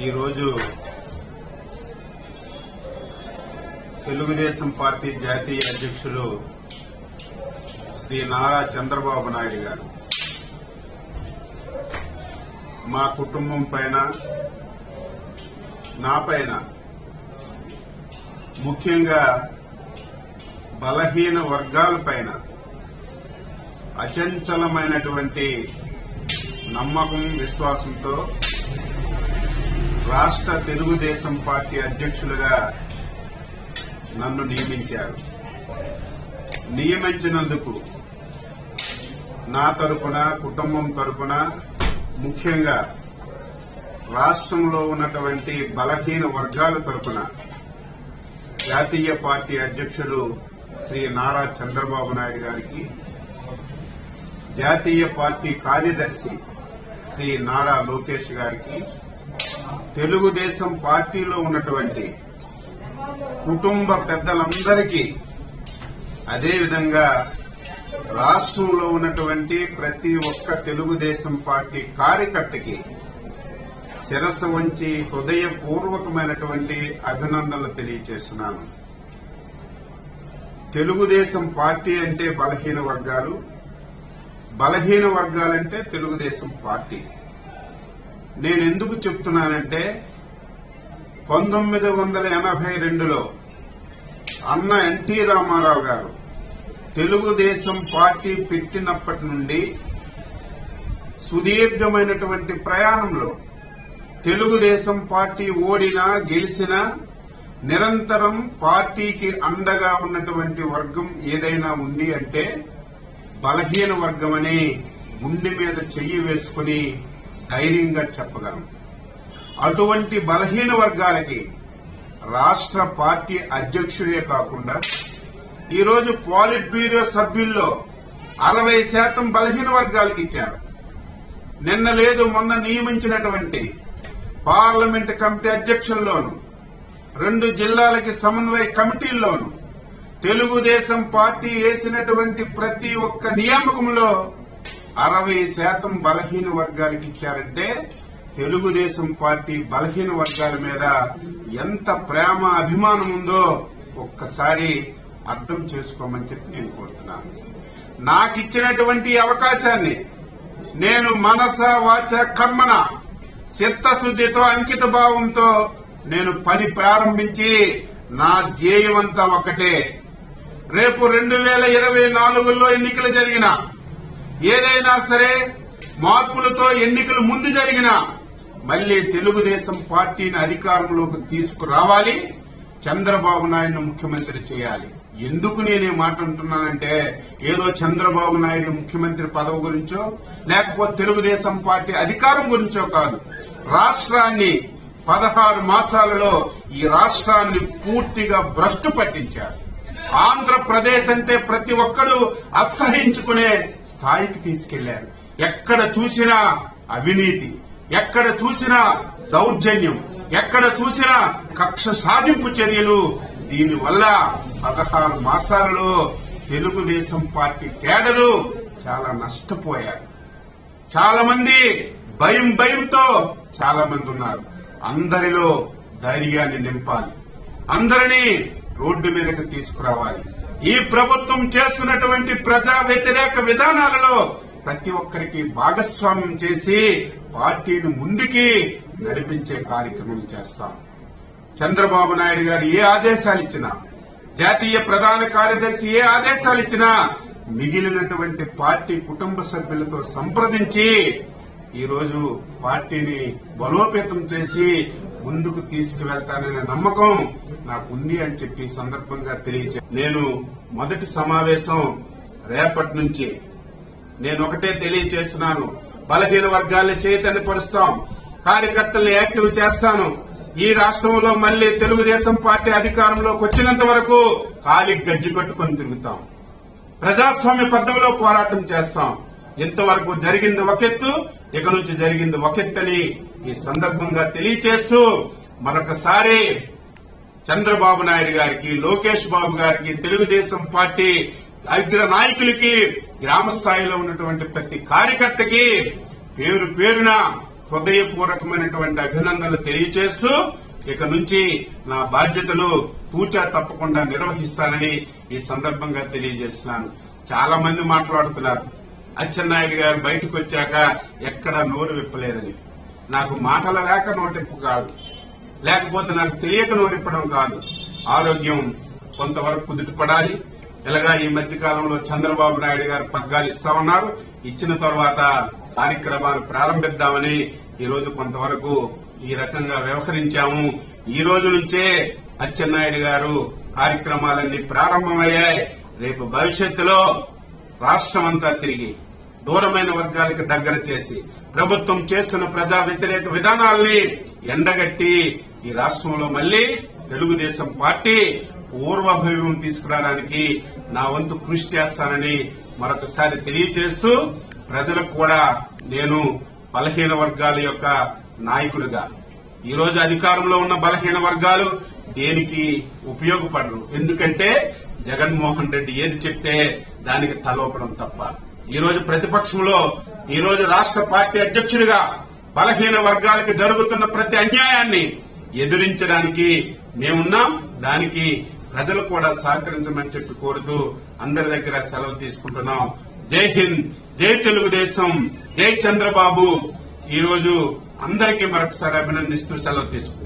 ఈరోజు తెలుగుదేశం పార్టీ జాతీయ అధ్యక్షులు శ్రీ నారా చంద్రబాబు నాయుడు గారు మా కుటుంబం పైన, నా పైన, ముఖ్యంగా బలహీన వర్గాలపైన అచంచలమైనటువంటి నమ్మకం, విశ్వాసంతో రాష్ట్ర తెలుగుదేశం పార్టీ అధ్యక్షులుగా నన్ను నియమించారు. నియమించినందుకు నా తరపున, కుటుంబం తరపున, ముఖ్యంగా రాష్ట్రంలో ఉన్నటువంటి బలహీన వర్గాల తరపున జాతీయ పార్టీ అధ్యక్షులు శ్రీ నారా చంద్రబాబు నాయుడు గారికి, జాతీయ పార్టీ కార్యదర్శి శ్రీ నారా లోకేష్ గారికి, తెలుగుదేశం పార్టీలో ఉన్నటువంటి కుటుంబ పెద్దలందరికీ, అదేవిధంగా రాష్ట్రంలో ఉన్నటువంటి ప్రతి ఒక్క తెలుగుదేశం పార్టీ కార్యకర్తకి శిరస్సు వంచి హృదయపూర్వకమైనటువంటి అభినందనలు తెలియజేస్తున్నాను. తెలుగుదేశం పార్టీ అంటే బలహీన వర్గాలు, బలహీన వర్గాలంటే తెలుగుదేశం పార్టీ. నేను ఎందుకు చెప్తున్నానంటే 1982లో అన్న ఎన్టీ రామారావు గారు తెలుగుదేశం పార్టీ పెట్టినప్పటి నుండి సుదీర్ఘమైనటువంటి ప్రయాణంలో తెలుగుదేశం పార్టీ ఓడినా గెలిచినా నిరంతరం పార్టీకి అండగా ఉన్నటువంటి వర్గం ఏదైనా ఉంది అంటే బలహీన వర్గమని గుండె మీద చెయ్యి వేసుకుని ధైర్యంగా చెప్పగలం. అటువంటి బలహీన వర్గాలకి రాష్ట్ర పార్టీ అధ్యక్షుడే కాకుండా ఈరోజు పాలిట్ బ్యూరో సభ్యుల్లో 60% బలహీన వర్గాలకు ఇచ్చారు. నిన్న లేదు మొన్న నియమించినటువంటి పార్లమెంట్ కమిటీ అధ్యక్షుల్లోనూ 2 జిల్లాలకి సమన్వయ కమిటీల్లోనూ తెలుగుదేశం పార్టీ వేసినటువంటి ప్రతి ఒక్క నియామకంలో 60% బలహీన వర్గాలకు ఇచ్చారంటే తెలుగుదేశం పార్టీ బలహీన వర్గాల మీద ఎంత ప్రేమ, అభిమానం ఉందో ఒక్కసారి అర్థం చేసుకోమని చెప్పి నేను కోరుతున్నాను. నాకిచ్చినటువంటి అవకాశాన్ని నేను మనస, వాచ, కర్మన చిత్తశుద్దితో, అంకిత భావంతో నేను పని ప్రారంభించి నా ధ్యేయమంతా ఒకటే. రేపు 2024లో ఎన్నికలు జరిగినా, ఏదైనా సరే మార్పులతో ఎన్నికలు ముందు జరిగినా మళ్లీ తెలుగుదేశం పార్టీని అధికారంలోకి తీసుకురావాలి, చంద్రబాబు నాయుడును ముఖ్యమంత్రి చేయాలి. ఎందుకు నేనే మాట అంటున్నానంటే ఏదో చంద్రబాబు నాయుడు ముఖ్యమంత్రి పదవి గురించో లేకపోతే తెలుగుదేశం పార్టీ అధికారం గురించో కాదు. రాష్ట్రాన్ని 16 మాసాలలో ఈ రాష్ట్రాన్ని పూర్తిగా భ్రష్టు పట్టించారు. ఆంధ్రప్రదేశ్ అంటే ప్రతి ఒక్కరూ అసహించుకునే స్థాయికి తీసుకెళ్లారు. ఎక్కడ చూసినా అవినీతి, ఎక్కడ చూసినా దౌర్జన్యం, ఎక్కడ చూసినా కక్ష సాధింపు చర్యలు. దీనివల్ల 16 మాసాలలో తెలుగుదేశం పార్టీ కేడరు చాలా నష్టపోయారు. చాలా మంది భయంతో చాలా మంది ఉన్నారు. అందరిలో ధైర్యాన్ని నింపాలి, అందరినీ రోడ్డు మీదకి తీసుకురావాలి. ఈ ప్రభుత్వం చేస్తున్నటువంటి ప్రజా వ్యతిరేక విధానాలలో ప్రతి ఒక్కరికి భాగస్వామ్యం చేసి పార్టీని ముందుకి నడిపించే కార్యక్రమం చేస్తాం. చంద్రబాబు నాయుడు గారు ఏ ఆదేశాలు ఇచ్చినా, జాతీయ ప్రధాన కార్యదర్శి ఏ ఆదేశాలు ఇచ్చినా మిగిలినటువంటి పార్టీ కుటుంబ సభ్యులతో సంప్రదించి ఈరోజు పార్టీని బలోపేతం చేసి ముందుకు తీసుకువెళ్తాననే నమ్మకం నాకుంది అని చెప్పి సందర్భంగా నేను మొదటి సమావేశం రేపటి నుంచి నేను ఒకటే తెలియజేస్తున్నాను. బలహీన వర్గాల్ని చైతన్యపరుస్తాం, కార్యకర్తల్ని యాక్టివ్ చేస్తాను. ఈ రాష్ట్రంలో మళ్లీ తెలుగుదేశం పార్టీ అధికారంలోకి వచ్చినంత వరకు ఖాళీ గజ్జి కట్టుకుని తిరుగుతాం. ప్రజాస్వామ్య పద్ధతిలో పోరాటం చేస్తాం. ఇంతవరకు జరిగింది ఒకెత్తు, ఇక నుంచి జరిగింది ఒకెత్తని ఈ సందర్భంగా తెలియజేస్తూ మరొకసారి చంద్రబాబు నాయుడు గారికి, లోకేష్ బాబు గారికి, తెలుగుదేశం పార్టీ అగ్ర నాయకులకి, గ్రామ స్థాయిలో ఉన్నటువంటి ప్రతి కార్యకర్తకి పేరు పేరున హృదయపూర్వకమైనటువంటి అభినందనలు తెలియజేస్తూ ఇక నుంచి నా బాధ్యతలు తూచా తప్పకుండా నిర్వహిస్తానని ఈ సందర్భంగా తెలియజేస్తున్నాను. చాలా మంది మాట్లాడుతున్నారు అచ్చెన్నాయుడు గారు బయటకు వచ్చాక ఎక్కడా నోరు విప్పలేరని. నాకు మాటల లేక నోటింపు కాదు, లేకపోతే నాకు తెలియక నోరిప్పడం కాదు. ఆరోగ్యం కొంతవరకు కుదుటపడాలి. ఇలాగా ఈ మధ్యకాలంలో చంద్రబాబు నాయుడు గారు పగ్గాలు ఇస్తా ఉన్నారు. ఇచ్చిన తర్వాత కార్యక్రమాలు ప్రారంభిద్దామని ఈ రోజు కొంతవరకు ఈ రకంగా వ్యవహరించాము. ఈ రోజు నుంచే అచ్చెన్నాయుడు గారు కార్యక్రమాలన్నీ ప్రారంభమయ్యాయి. రేపు భవిష్యత్తులో రాష్ట్రం అంతా తిరిగి దూరమైన వర్గాలకు దగ్గర చేసి ప్రభుత్వం చేస్తున్న ప్రజా వ్యతిరేక విధానాల్ని ఎండగట్టి ఈ రాష్ట్రంలో మళ్లీ తెలుగుదేశం పార్టీ పూర్వభైవం తీసుకురావడానికి నా వంతు కృషి చేస్తానని మరొకసారి తెలియజేస్తూ ప్రజలకు కూడా నేను బలహీన వర్గాల యొక్క నాయకుడిగా, ఈ రోజు అధికారంలో ఉన్న బలహీన వర్గాలు దేనికి ఉపయోగపడరు. ఎందుకంటే జగన్మోహన్ రెడ్డి ఏది చెప్తే దానికి తలోపడం తప్ప. ఈ రోజు ప్రతిపక్షంలో, ఈ రోజు రాష్ట్ర పార్టీ అధ్యక్షుడిగా బలహీన వర్గాలకు జరుగుతున్న ప్రతి అన్యాయాన్ని ఎదిరించడానికి మేమున్నాం. దానికి ప్రజలు కూడా సహకరించమని చెప్పి కోరుతూ అందరి దగ్గర సెలవు తీసుకుంటున్నాం. జై హింద్, జై తెలుగుదేశం, జై చంద్రబాబు. ఈ రోజు అందరికీ మరొకసారి అభినందిస్తూ సెలవు తీసుకుంటున్నాం.